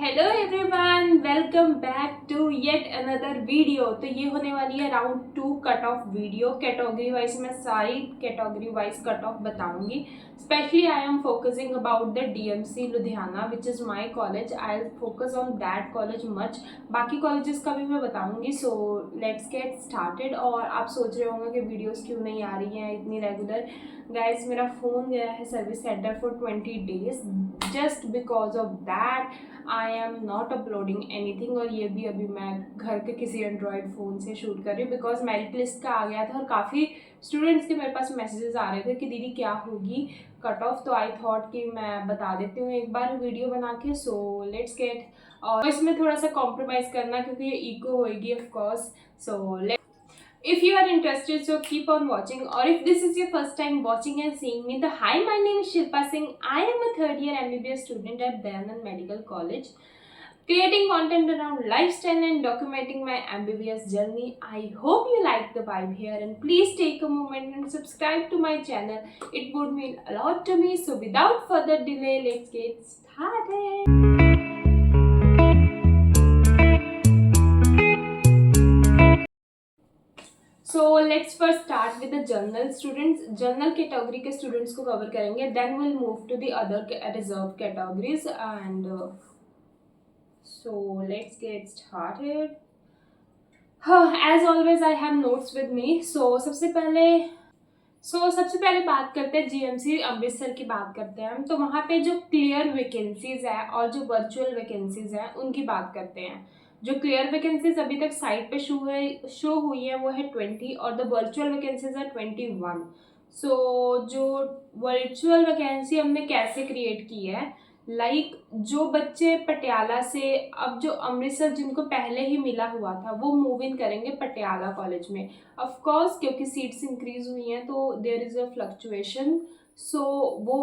Hello everyone, welcome back to yet another video. तो ये होने वाली है round 2 cut off video. Category wise मैं सारी कैटेगरी वाइज कट ऑफ बताऊंगी। Specially I am focusing about the DMC Ludhiana which is my college. I will focus on that college much. बाकी colleges का भी मैं बताऊंगी। So let's get started. और आप सोच रहे होंगे कि वीडियोस क्यों नहीं आ रही हैं इतनी रेगुलर। गाइज, मेरा फ़ोन गया है service centre for 20 days। Just because of that I am not uploading anything. और ये भी अभी मैं घर के किसी एंड्रॉयड फ़ोन से शूट कर रही हूँ बिकॉज मेरिट लिस्ट का आ गया था और काफ़ी स्टूडेंट्स के मेरे पास मैसेजेस आ रहे थे कि दीदी क्या होगी कट ऑफ। तो आई थॉट कि मैं बता देती हूँ एक बार वीडियो बना के। सो लेट्स गेट। और इसमें थोड़ा सा कॉम्प्रोमाइज़ करना क्योंकि ये इको होएगी of course. So if you are interested, so keep on watching. Or if this is your first time watching and seeing me, then hi, my name is Shilpa Singh. I am a third year MBBS student at Dayanand Medical College, creating content around lifestyle and documenting my MBBS journey. I hope you like the vibe here, and please take a moment and subscribe to my channel. It would mean a lot to me. So without further delay, let's get started. So let's first start with the general students. General category के students को cover करेंगे, then will move to the other reserve categories. And so let's get started. As always I have notes with me. सबसे पहले बात करते हैं GMC Amritsar की बात करते हैं हम। तो वहाँ पे जो क्लियर वैकेंसीज है और जो वर्चुअल वैकेंसीज हैं उनकी बात करते हैं। जो क्लियर वैकेंसीज अभी तक साइट पे शो हुई है वो है 20 और द वर्चुअल वैकेंसीज है 21। जो वर्चुअल वैकेंसी हमने कैसे क्रिएट की है, जो बच्चे पटियाला से अब जो अमृतसर जिनको पहले ही मिला हुआ था वो मूव इन करेंगे पटियाला कॉलेज में। ऑफ कोर्स क्योंकि सीट्स इंक्रीज हुई हैं तो देयर इज अ फ्लक्चुएशन। वो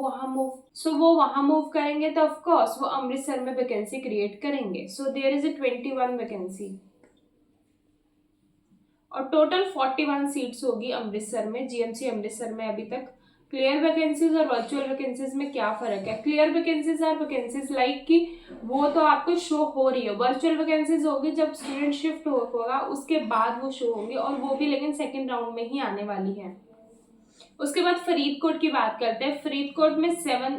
वहाँ मूव करेंगे तो ऑफ कोर्स वो अमृतसर में वैकेंसी क्रिएट करेंगे। देयर इज अ 21 वैकेंसी और टोटल 41 सीट्स होगी अमृतसर में, जीएमसी अमृतसर में अभी तक। क्लियर वैकेंसीज और वर्चुअल वैकेंसीज में क्या फर्क है? Clear vacancies are vacancies like कि वो तो आपको शो हो रही है। वर्चुअल वैकेंसीज होगी जब स्टूडेंट शिफ्ट होगा उसके बाद वो शो होंगी, और वो भी लेकिन सेकेंड राउंड में ही आने वाली है। उसके बाद फरीदकोट की बात करते हैं। फरीदकोट में 17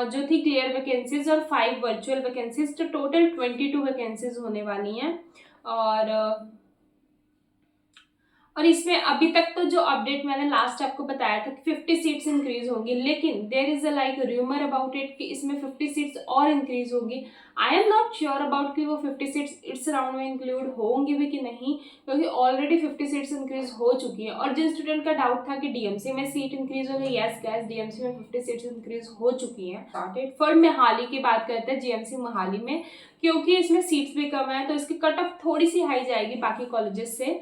जो थी क्लियर वैकेंसीज और 5 वर्चुअल वैकेंसीज, तो टोटल 22 वैकेंसीज होने वाली हैं। और इसमें अभी तक तो जो अपडेट मैंने लास्ट आपको बताया था कि 50 सीट्स इंक्रीज होंगी, लेकिन there is a like rumour about it कि इसमें 50 सीट्स और इंक्रीज होगी। I am not sure about कि वो 50 सीट्स इस राउंड में इंक्लूड होंगी भी कि नहीं, क्योंकि ऑलरेडी 50 सीट्स इंक्रीज हो चुकी है। और जिन स्टूडेंट का डाउट था कि डीएमसी में सीट इंक्रीज होगी, यस गाइस, डीएमसी में 50 सीट्स इंक्रीज हो चुकी हैं। स्टार्टेड फॉर मोहाली की बात करते हैं। जीएमसी मोहाली में क्योंकि इसमें सीट्स भी कम है तो इसकी कट ऑफ थोड़ी सी हाई जाएगी बाकी कॉलेजेस से।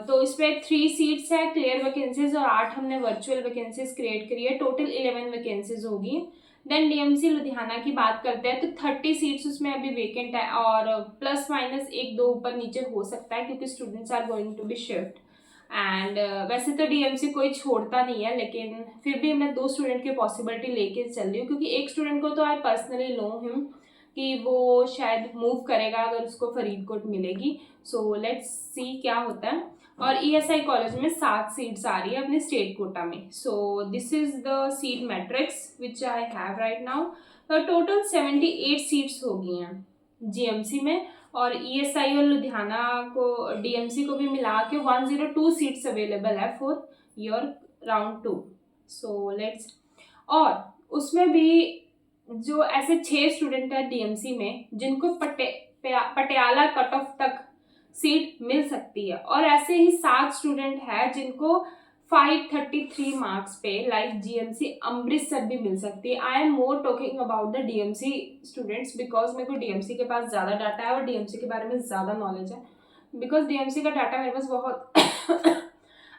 तो इसमें 3 सीट्स है क्लियर वैकेंसीज और 8 हमने वर्चुअल वैकेंसीज क्रिएट करी है। टोटल 11 वैकेंसीज होगी। देन डीएमसी लुधियाना की बात करते हैं तो 30 सीट्स उसमें अभी वेकेंट है और प्लस माइनस 1-2 ऊपर नीचे हो सकता है क्योंकि students are going to be shift. And वैसे तो डीएमसी कोई छोड़ता नहीं है, लेकिन फिर भी मैं 2 स्टूडेंट की पॉसिबिलिटी लेके चल रही हूँ क्योंकि एक स्टूडेंट को तो आई पर्सनली नो हिम कि वो शायद मूव करेगा अगर उसको फरीदकोट मिलेगी। लेट्स सी क्या होता है। और ईएसआई कॉलेज में 7 सीट्स आ रही है अपने स्टेट कोटा में। This is the seat matrix which I have right now. तो टोटल 78 सीट्स हो गई हैं जीएमसी में, और ईएसआई और लुधियाना को डीएमसी को भी मिला के 102 सीट्स अवेलेबल है फॉर योर राउंड 2। लेट्स। और उसमें भी जो ऐसे 6 स्टूडेंट है डीएमसी में जिनको पटियाला कट ऑफ तक सीट मिल सकती है, और ऐसे ही 7 स्टूडेंट है जिनको 533 मार्क्स पे लाइक जीएमसी अमृतसर भी मिल सकती है। I am more talking about the DMC students because मेरे को डीएमसी के पास ज़्यादा डाटा है और डीएमसी के बारे में ज़्यादा नॉलेज है। बिकॉज डीएमसी का डाटा मेरे पास बहुत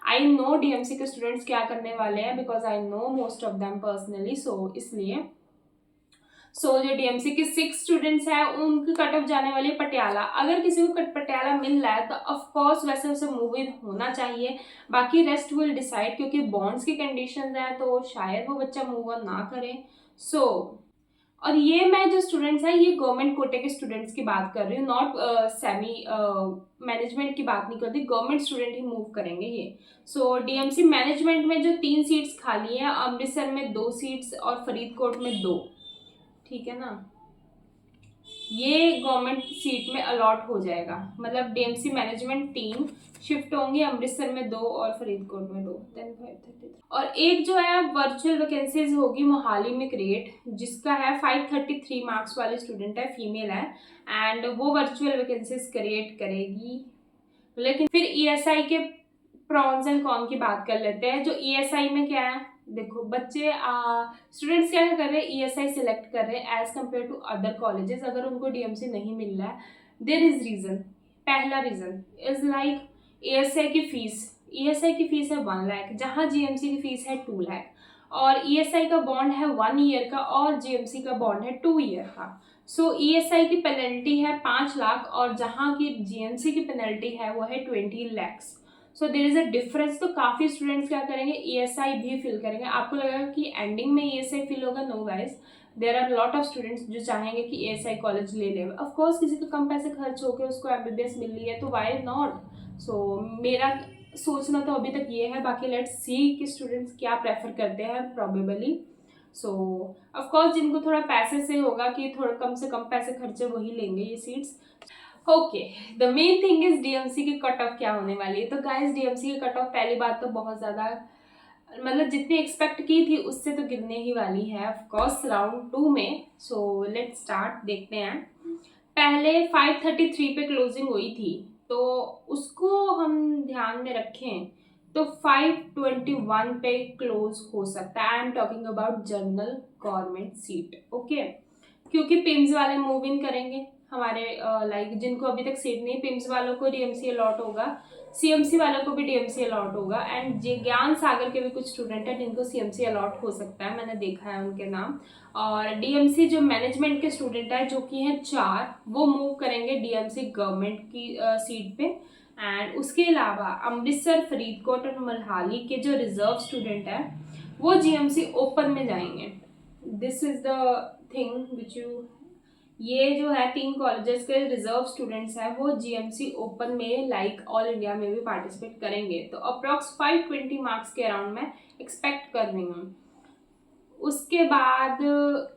आई नो डीएमसी के स्टूडेंट्स क्या करने वाले हैं because I know most of them personally. इसलिए जो डीएमसी के 6 स्टूडेंट्स हैं उनकी कट ऑफ जाने वाली पटियाला। अगर किसी को पटियाला मिल रहा है तो ऑफ कोर्स वैसे उसे मूव इन होना चाहिए, बाकी रेस्ट विल डिसाइड क्योंकि बॉन्ड्स की कंडीशंस हैं तो शायद वो बच्चा मूव ऑन ना करे। और ये मैं जो स्टूडेंट्स हैं ये गवर्नमेंट कोटे के स्टूडेंट्स की बात कर रही हूँ, नॉट सेमी मैनेजमेंट की बात नहीं करती, गवर्नमेंट स्टूडेंट ही मूव करेंगे ये। सो डीएमसी मैनेजमेंट में जो 3 सीट्स खाली हैं, अमृतसर में 2 सीट्स और फरीदकोट में 2, ठीक है ना, ये गवर्नमेंट सीट में अलॉट हो जाएगा। मतलब डीएमसी मैनेजमेंट 3 शिफ्ट होंगी, अमृतसर में 2 और फरीदकोट में 2, 10 5 30। और एक जो है वर्चुअल वैकेंसीज होगी मोहाली में क्रिएट, जिसका है 533 मार्क्स वाले स्टूडेंट है, फीमेल है, एंड वो वर्चुअल वैकेंसीज क्रिएट करेगी। लेकिन फिर ईएसआई के प्रॉन्स एंड कॉन की बात कर लेते हैं। जो ईएसआई में क्या है, देखो बच्चे स्टूडेंट्स क्या कर रहे हैं, ईएसआई सिलेक्ट कर रहे हैं as compare to other colleges, अगर उनको डीएमसी नहीं मिल रहा है, देयर इज रीजन। पहला रीजन इज लाइक ईएसआई की फीस है 1 लाख, जहाँ जीएमसी की फीस है 2 लाख, और ईएसआई का बॉन्ड है 1 ईयर का और जीएमसी का बॉन्ड है 2 ईयर का। सो ईएसआई की पेनल्टी है 5 लाख और जहाँ की जीएमसी की पेनल्टी है वो है 20 lakhs. So there is a difference. तो काफ़ी स्टूडेंट्स क्या करेंगे, ईएसआई भी फिल करेंगे। आपको लगेगा कि एंडिंग में ईएसआई फिल होगा, no guys, there are lot of students जो चाहेंगे कि ईएसआई कॉलेज ले ले। ऑफ कोर्स किसी को कम पैसे खर्च होकर उसको एमबीबीएस मिल रही है तो वाई नॉट। सो मेरा सोचना तो अभी तक ये है, बाकी लेट्स सी कि स्टूडेंट्स क्या प्रेफर करते हैं प्रॉबेबली। सो ऑफ कोर्स जिनको थोड़ा पैसे से होगा कि थोड़ा कम से कम पैसे खर्चे वही लेंगे ये seats. Okay, the main thing is DMC की कट ऑफ क्या होने वाली है। तो गाइस डीएमसी की कट ऑफ पहली बात तो बहुत ज़्यादा, मतलब जितनी एक्सपेक्ट की थी उससे तो गिरने ही वाली है ऑफ कोर्स राउंड 2 में। सो लेट्स स्टार्ट, देखते हैं। पहले 533 पे क्लोजिंग हुई थी, तो उसको हम ध्यान में रखें तो 521 पे क्लोज हो सकता है। आई am talking about general government seat, okay, क्योंकि पिम्स वाले मूव इन करेंगे हमारे, लाइक जिनको अभी तक सीट नहीं, पिम्स वालों को डीएमसी अलॉट होगा, सीएमसी वालों को भी डीएमसी अलॉट होगा, एंड ज्ञान सागर के भी कुछ स्टूडेंट हैं जिनको सीएमसी अलॉट हो सकता है, मैंने देखा है उनके नाम। और डीएमसी जो मैनेजमेंट के स्टूडेंट है जो कि हैं 4, वो मूव करेंगे डीएमसी गवर्नमेंट की सीट पे। एंड उसके अलावा अमृतसर, फरीदकोट और मोहाली के जो रिजर्व स्टूडेंट है वो जीएमसी ओपन में जाएंगे। This is the thing which you, ये जो है 3 कॉलेजेस के रिजर्व स्टूडेंट्स हैं वो जीएमसी ओपन में लाइक ऑल इंडिया में भी पार्टिसिपेट करेंगे। तो अप्रॉक्स 520 मार्क्स के अराउंड मैं एक्सपेक्ट कर रही हूँ। उसके बाद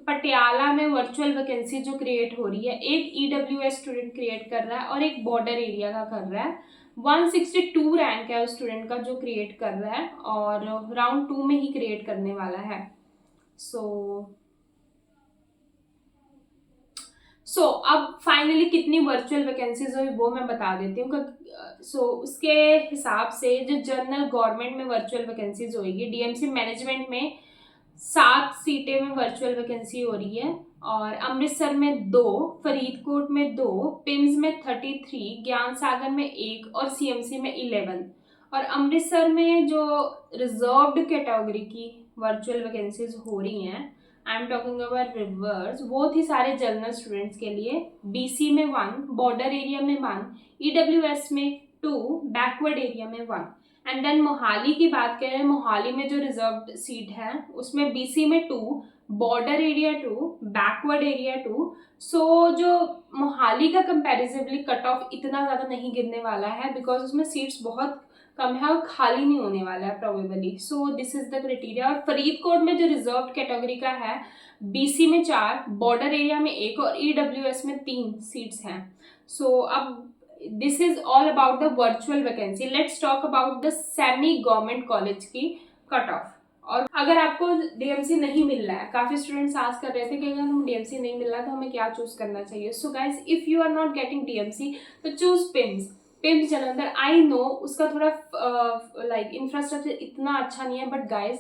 पटियाला में वर्चुअल वैकेंसी जो क्रिएट हो रही है, एक ईडब्ल्यूएस स्टूडेंट क्रिएट कर रहा है और एक बॉर्डर एरिया का कर रहा है। 162 रैंक है उस स्टूडेंट का जो क्रिएट कर रहा है और राउंड 2 में ही क्रिएट करने वाला है। सो अब फाइनली कितनी वर्चुअल वैकेंसीज हुई वो मैं बता देती हूँ। उसके हिसाब से जो जनरल गवर्नमेंट में वर्चुअल वैकेंसीज होगी, डीएमसी मैनेजमेंट में 7 सीटें में वर्चुअल वैकेंसी हो रही है, और अमृतसर में 2, फरीदकोट में 2, पिम्स में 33, ज्ञान सागर में 1 और सीएमसी में 11। और अमृतसर में जो रिजर्व्ड कैटेगरी की वर्चुअल वैकेंसीज हो रही हैं, आई एम टॉकिंग अबाउट रिवर्स, वो थी सारे जनरल स्टूडेंट्स के लिए। बीसी में 1, बॉर्डर एरिया में 1, ईडब्ल्यूएस में 2, बैकवर्ड एरिया में 1। एंड देन मोहाली की बात करें, मोहाली में जो रिजर्व्ड सीट है उसमें बीसी में 2, बॉर्डर एरिया 2, बैकवर्ड एरिया 2। सो जो मोहाली का कंपैरेटिवली कट ऑफ इतना ज़्यादा नहीं गिरने वाला है बिकॉज उसमें सीट्स बहुत कम है और खाली नहीं होने वाला है probably. So this is the criteria. और फरीदकोट में जो रिजर्व कैटेगरी का है, बीसी में 4, बॉर्डर एरिया में 1 और ईडब्ल्यूएस में 3 सीट्स हैं। सो अब this is all about the virtual vacancy. Let's talk about the semi government college की कट ऑफ। और अगर आपको डीएमसी नहीं मिल रहा है, काफ़ी स्टूडेंट्स आस्क कर रहे थे कि अगर हम डीएमसी नहीं मिल रहा तो हमें क्या चूज करना चाहिए। So guys, if you are not getting DMC तो choose PIMS Jalandhar. I know उसका थोड़ा लाइक इंफ्रास्ट्रक्चर इतना अच्छा नहीं है, but guys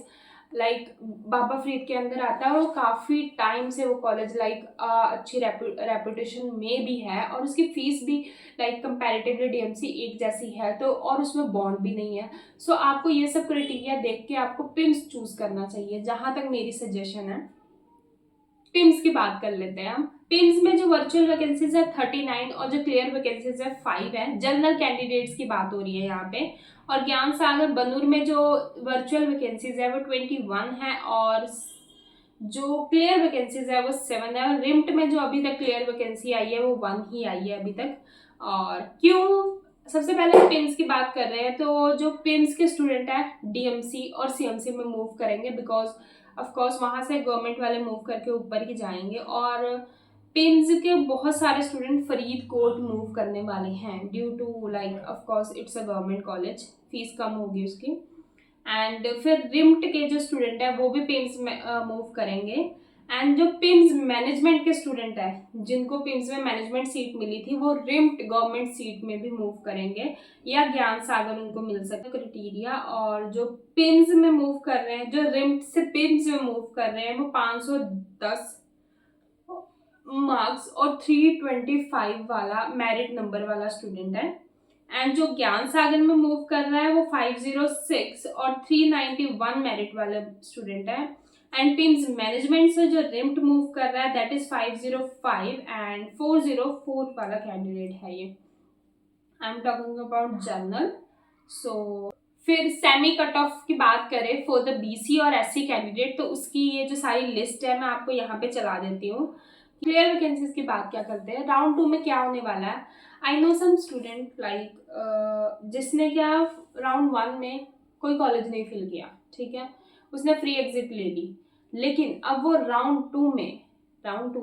like Baba Farid के अंदर आता है और काफ़ी टाइम से वो कॉलेज लाइक अच्छी रेपुटेशन में भी है, और उसकी फीस भी लाइक कंपैरेटिवली डीएमसी एक जैसी है, तो और उसमें बॉन्ड भी नहीं है। सो आपको ये सब क्राइटेरिया देख के आपको पिम्स चूज करना चाहिए, जहाँ तक मेरी सजेशन है। पिम्स की बात कर लेते हैं हम। पिम्स में जो वर्चुअल वैकेंसीज है 39 और जो क्लियर वैकेंसीज है 5 है। जनरल कैंडिडेट्स की बात हो रही है यहाँ पे। और ज्ञान सागर बनूर में जो वर्चुअल वैकेंसीज है वो 21 है और जो क्लियर वैकेंसीज है वो 7 है, और रिम्ट में जो अभी तक क्लियर वैकेंसी आई है वो 1 ही आई है अभी तक। और क्यों, सबसे पहले पिम्स की बात कर रहे हैं, तो जो पिम्स के स्टूडेंट है डीएमसी और सीएमसी में मूव करेंगे, बिकॉज ऑफ कोर्स वहां से गवर्नमेंट वाले मूव करके ऊपर ही जाएंगे। और पिम्स के बहुत सारे स्टूडेंट फरीदकोट मूव करने वाले हैं, due to like of course it's a government college, fees कम होगी उसकी। एंड फिर रिम्ट के जो स्टूडेंट है वो भी पिम्स में मूव करेंगे। एंड जो पिम्स मैनेजमेंट के स्टूडेंट है, जिनको पिम्स में मैनेजमेंट सीट मिली थी, वो रिम्ट गवर्नमेंट सीट में भी मूव करेंगे, या ज्ञान सागर उनको मिल सकता है क्राइटेरिया। और जो पिम्स में मूव कर रहे हैं, जो रिम्ट से पिम्स में मूव कर रहे हैं, वो 510 मार्क्स और 325 वाला मेरिट नंबर वाला स्टूडेंट है। एंड जो ज्ञान सागर में मूव कर रहा है वो 506 और 391 मेरिट वाला स्टूडेंट है। एंड पिम्स मैनेजमेंट से जो रिम्ट मूव कर रहा है दैट इज 505 एंड 404 वाला कैंडिडेट है ये। I am talking about general. So फिर सेमी कट ऑफ की बात करें फॉर द बीसी और एससी कैंडिडेट, तो उसकी ये जो सारी लिस्ट है मैं आपको यहाँ पे चला देती हूँ। क्लियर वैकेंसीज की बात क्या करते हैं, राउंड 2 में क्या होने वाला है। I know some student like जिसने क्या राउंड 1 में कोई कॉलेज नहीं फिल किया, ठीक है, उसने फ्री एग्जिट ले ली, लेकिन अब वो राउंड टू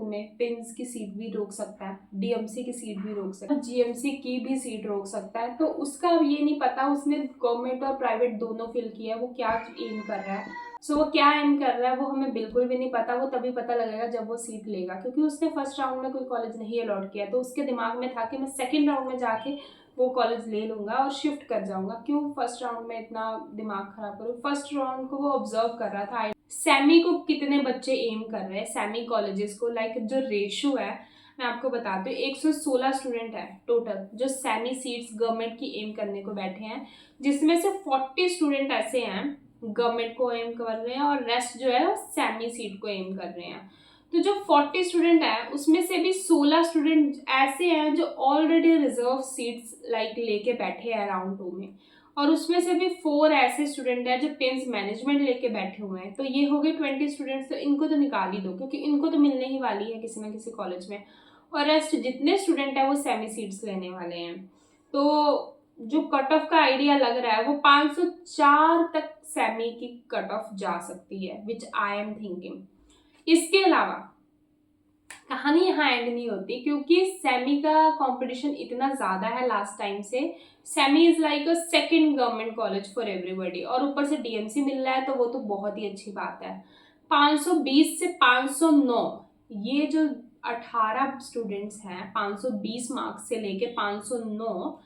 में पिम्स की सीट भी रोक सकता है, डीएमसी की सीट भी रोक सकता है, जीएमसी की भी सीट रोक सकता है। तो उसका ये नहीं पता उसने गवर्नमेंट और प्राइवेट दोनों फिल किया है, वो क्या एम कर रहा है। वो क्या एम कर रहा है वो हमें बिल्कुल भी नहीं पता, वो तभी पता लगेगा जब वो सीट लेगा, क्योंकि उसने फर्स्ट राउंड में कोई कॉलेज नहीं अलॉट किया, तो उसके दिमाग में था कि मैं सेकेंड राउंड में जाके वो कॉलेज ले लूंगा और शिफ्ट कर जाऊंगा, क्यों फर्स्ट राउंड में इतना दिमाग खराब करूँ। फर्स्ट राउंड को वो ऑब्जर्व कर रहा था सेमी को कितने बच्चे एम कर रहे हैं, सेमी कॉलेजेस को, लाइक जो रेशो है मैं आपको बताती हूँ, 116 स्टूडेंट है टोटल जो सेमी सीट्स गवर्नमेंट की एम करने को बैठे हैं, जिसमें से 40 स्टूडेंट ऐसे हैं गवर्नमेंट को एम कर रहे हैं और रेस्ट जो है वो सेमी सीट को एम कर रहे हैं। तो जो 40 स्टूडेंट है उसमें से भी 16 स्टूडेंट ऐसे हैं जो ऑलरेडी रिजर्व सीट्स लाइक लेके बैठे हैं राउंड 2 में, और उसमें से भी 4 ऐसे स्टूडेंट हैं जो पिम्स मैनेजमेंट लेके बैठे हुए हैं। तो ये हो गए 20 स्टूडेंट्स, तो इनको तो निकाल ही दो क्योंकि इनको तो मिलने ही वाली है किसी ना किसी कॉलेज में, और रेस्ट जितने स्टूडेंट है वो सेमी सीट्स लेने वाले हैं। तो जो कट ऑफ का आइडिया लग रहा है वो 504 तक सेमी की कट ऑफ जा सकती है, विच आई एम थिंकिंग। इसके अलावा कहानी यहाँ एंड नहीं होती, क्योंकि सेमी का कंपटीशन इतना ज़्यादा है लास्ट टाइम से। Semi is like a second government college for everybody, और ऊपर से डीएमसी मिल रहा है तो वो तो बहुत ही अच्छी बात है। 520 से 509 ये जो 18 स्टूडेंट्स हैं 520 मार्क्स से लेके 509,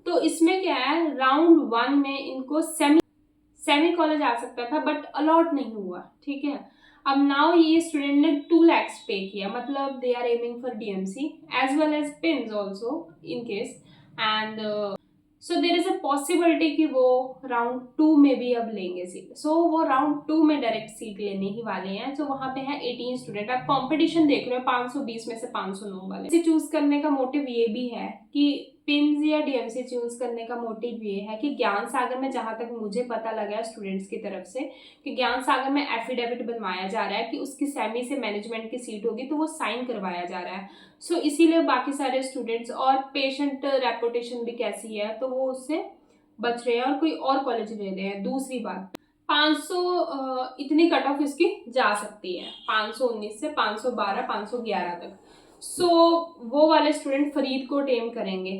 तो इसमें क्या है राउंड 1 में इनको सेमी कॉलेज आ सकता था बट अलॉट नहीं हुआ, ठीक है। अब नाउ ये स्टूडेंट ने 2 lakhs पे किया, मतलब they are aiming for DMC as well as PIMS also in case, and so there is a possibility कि वो राउंड 2 में भी अब लेंगे सीट। सो वो राउंड 2 में डायरेक्ट सीट लेने ही वाले हैं। सो वहाँ पे है 18 स्टूडेंट। आप कंपटीशन देख रहे हो 520 में से 509 वाले। इसे चूज करने का मोटिव ये भी है कि पिम्स या डीएमसी चूज करने का मोटिव ये है कि ज्ञान सागर में, जहाँ तक मुझे पता लगा है स्टूडेंट्स की तरफ से, कि ज्ञान सागर में एफिडेविट बनवाया जा रहा है कि उसकी सेमी से मैनेजमेंट की सीट होगी, तो वो साइन करवाया जा रहा है। सो इसीलिए बाकी सारे स्टूडेंट्स, और पेशेंट रेपुटेशन भी कैसी है तो वो उससे बच रहे हैं और कोई और कॉलेज ले रहे हैं। दूसरी बात 500 इतनी कट ऑफ इसकी जा सकती है, 519 से 512 511 तक। सो वो वाले स्टूडेंट फरीदकोट एम करेंगे।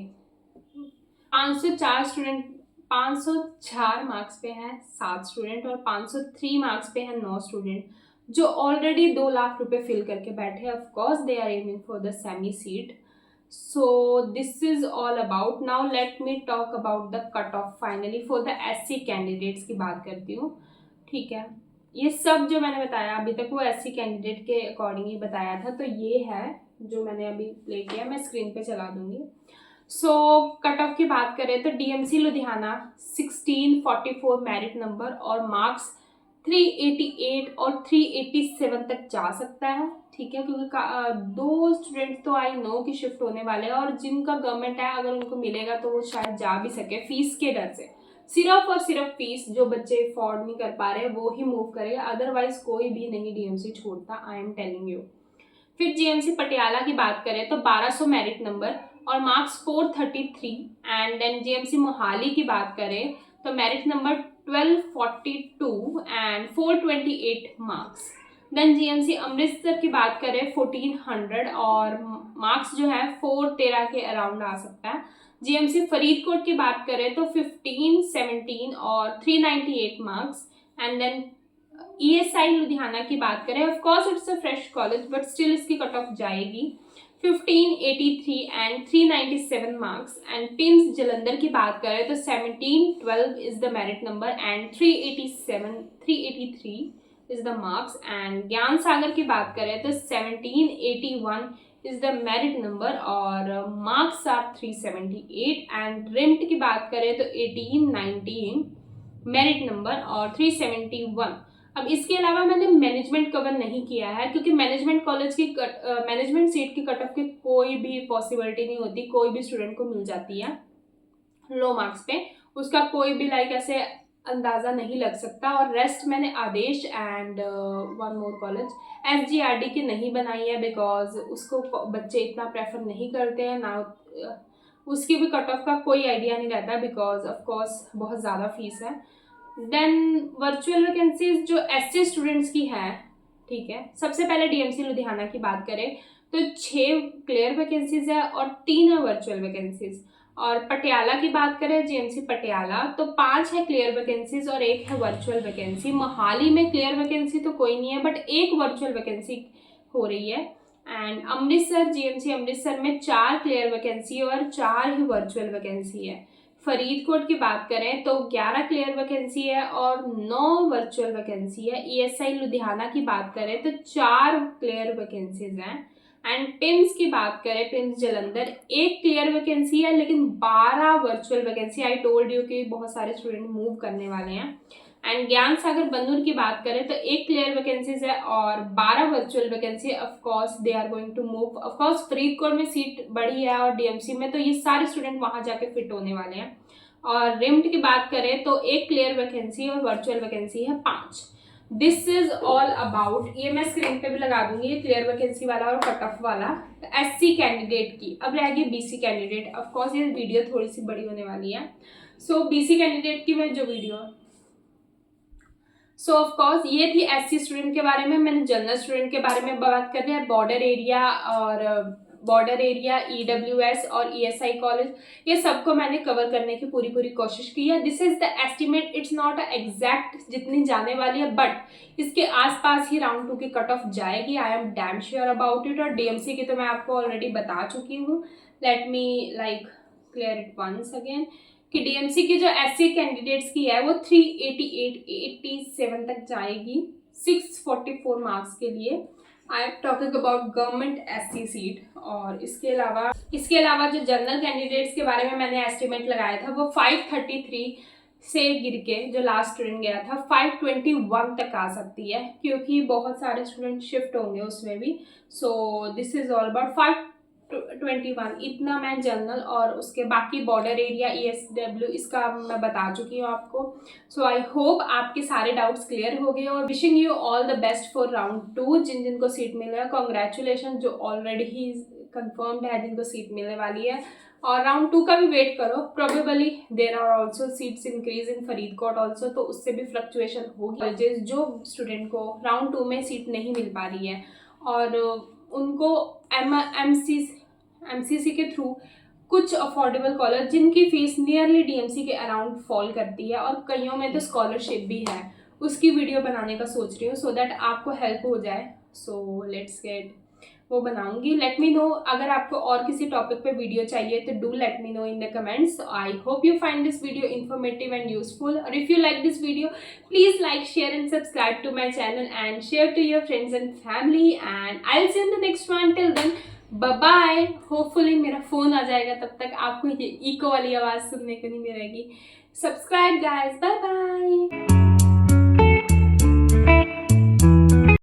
504 स्टूडेंट, 504 मार्क्स पे हैं 7 स्टूडेंट, और 503 मार्क्स पे हैं 9 स्टूडेंट जो ऑलरेडी 2 लाख रुपए फिल करके बैठे हैं। Of course they are aiming for the semi seat. So this is all about. Now let me talk about the cut off finally for the SC candidates की बात करती हूँ, ठीक है। ये सब जो मैंने बताया अभी तक वो एससी कैंडिडेट के अकॉर्डिंग ही बताया था, तो ये है जो मैंने अभी प्ले किया, मैं स्क्रीन पे चला दूंगी। सो कट ऑफ की बात करें तो डीएमसी लुधियाना 1644 मेरिट नंबर और मार्क्स 388 और 387 तक जा सकता है, ठीक है, क्योंकि 2 स्टूडेंट तो आई नो कि शिफ्ट होने वाले हैं, और जिनका गवर्नमेंट है अगर उनको मिलेगा तो वो शायद जा भी सके फीस के डर से। सिर्फ और सिर्फ फीस जो बच्चे अफोर्ड नहीं कर पा रहे वो ही मूव करेगा, अदरवाइज कोई भी नहीं डीएमसी छोड़ता, आई एम टेलिंग यू। फिर जीएमसी पटियाला की बात करें तो 1200 मेरिट नंबर और marks 433। And then GMC Mohali की बात करें तो merit number 1242 and 428 marks. Then GMC Amritsar की बात करें 1400 और मार्क्स जो है 413 के अराउंड आ सकता है। जीएमसी फरीदकोट की बात करें तो 1517 और 398 marks. And then ESI Ludhiana की बात करें, of course it's a fresh college but still इसकी कट ऑफ जाएगी 1583 and 397 marks. And TIMS Jalandhar की बात करें तो 1712 is the merit number and 383 is the marks. And Gyan Sagar की बात करें तो 1781 इज द मेरिट नंबर और मार्क्स आर 378। एंड रिम्ट की बात करें तो 1819 मेरिट नंबर और 371। अब इसके अलावा मैंने मैनेजमेंट कवर नहीं किया है क्योंकि मैनेजमेंट कॉलेज की मैनेजमेंट सीट की कट ऑफ की कोई भी पॉसिबिलिटी नहीं होती, कोई भी स्टूडेंट को मिल जाती है लो मार्क्स पे, उसका कोई भी लाइक ऐसे अंदाज़ा नहीं लग सकता। और रेस्ट मैंने आदेश एंड वन मोर कॉलेज एसजीआरडी की नहीं बनाई है बिकॉज उसको बच्चे इतना प्रेफर नहीं करते हैं ना, उसकी भी कट ऑफ का कोई आइडिया नहीं रहता बिकॉज ऑफ कोर्स बहुत ज़्यादा फीस है। देन वर्चुअल वैकेंसीज जो एससी स्टूडेंट्स की है, ठीक है, सबसे पहले डीएमसी लुधियाना की बात करें तो 6 क्लियर वैकेंसीज है और 3 है वर्चुअल वैकेंसीज। और पटियाला की बात करें जीएमसी पटियाला तो 5 है क्लियर वैकेंसीज और 1 है वर्चुअल वैकेंसी। मोहाली में क्लियर वैकेंसी तो कोई नहीं है बट 1 वर्चुअल वैकेंसी हो रही है। एंड अमृतसर जीएमसी अमृतसर में 4 क्लियर वैकेंसी और 4 ही वर्चुअल वैकेंसी है। फरीदकोट की बात करें तो 11 क्लियर वैकेंसी है और 9 वर्चुअल वैकेंसी है। ईएसआई लुधियाना की बात करें तो 4 क्लियर वैकेंसीज हैं। एंड टिम्स की बात करें टिम्स जलंधर 1 क्लियर वैकेंसी है लेकिन 12 virtual vacancy. I told you कि बहुत सारे स्टूडेंट मूव करने वाले हैं। एंड ज्ञान सागर बन्नूर की बात करें तो 1 क्लियर वैकेंसीज है और 12 virtual vacancy. Of course they are going to move, of course Faridkot में सीट बढ़ी है और डीएमसी में तो ये सारे स्टूडेंट वहां जाके फिट होने वाले हैं। और रिम्ट की बात करें तो 1 क्लियर वैकेंसी और वर्चुअल वैकेंसी है 5। दिस इज ऑल अबाउट, ये मैं स्क्रीन पे भी लगा दूंगी, ये क्लियर वैकेंसी वाला और कट ऑफ वाला एससी कैंडिडेट की। अब रहेगी बीसी कैंडिडेट, ऑफ कोर्स ये वीडियो थोड़ी सी बड़ी होने वाली है। सो बीसी कैंडिडेट की मैं जो वीडियो सो ऑफ कोर्स ये थी एससी स्टूडेंट के बारे में। मैंने जनरल स्टूडेंट के बारे में बात कर रही है, बॉर्डर एरिया और बॉर्डर एरिया, ईडब्ल्यूएस और ईएसआई कॉलेज, ये सबको मैंने कवर करने की पूरी कोशिश की है। This is the estimate, it's not exact जितनी जाने वाली है बट इसके आसपास ही राउंड 2 की कट ऑफ जाएगी। I am damn sure about it. और डीएमसी की तो मैं आपको ऑलरेडी बता चुकी हूँ। Let me like clear it once again कि डीएमसी की जो एससी कैंडिडेट्स की है वो 388-87 तक जाएगी 644 मार्क्स के लिए। आई am talking about government SC seat. और इसके अलावा जो जनरल कैंडिडेट्स के बारे में मैंने एस्टिमेट लगाया था वो 533 से गिर के जो लास्ट स्टूडेंट गया था 521 तक आ सकती है क्योंकि बहुत सारे स्टूडेंट शिफ्ट होंगे उसमें भी। सो दिस इज ऑल अबाउट 521, इतना मैं जनरल और उसके बाकी बॉर्डर एरिया ईएसडब्ल्यू इसका मैं बता चुकी हूँ आपको। सो आई होप आपके सारे डाउट्स क्लियर हो गए और wishing you all the best for round 2। जिनको सीट मिलेगा कॉन्ग्रेचुलेशन, जो ऑलरेडी ही कंफर्म्ड है जिनको सीट मिलने वाली है। और राउंड 2 का भी वेट करो, probably there are also seats increase in Faridkot also, तो उससे भी फ्लक्चुएशन होगी जो स्टूडेंट को राउंड 2 में सीट नहीं मिल पा रही है और उनको एमसीसी के थ्रू कुछ अफोर्डेबल कॉलेज जिनकी फीस नियरली डीएमसी के अराउंड फॉल करती है और कईयों में तो स्कॉलरशिप भी है, उसकी वीडियो बनाने का सोच रही हूँ सो दैट आपको हेल्प हो जाए। सो लेट्स गेट वो बनाऊंगी। लेट मी नो अगर आपको और किसी टॉपिक पे वीडियो चाहिए तो do let me know in the comments. I hope you find this video informative and useful और if you like this video please like, share and subscribe to my channel and share to your friends and family and I will see you in the next one. Till then bye bye. Hopefully मेरा phone आ जाएगा तब तक आपको ये eco वाली आवाज सुनने को नहीं मिलेगी। Subscribe guys, bye bye.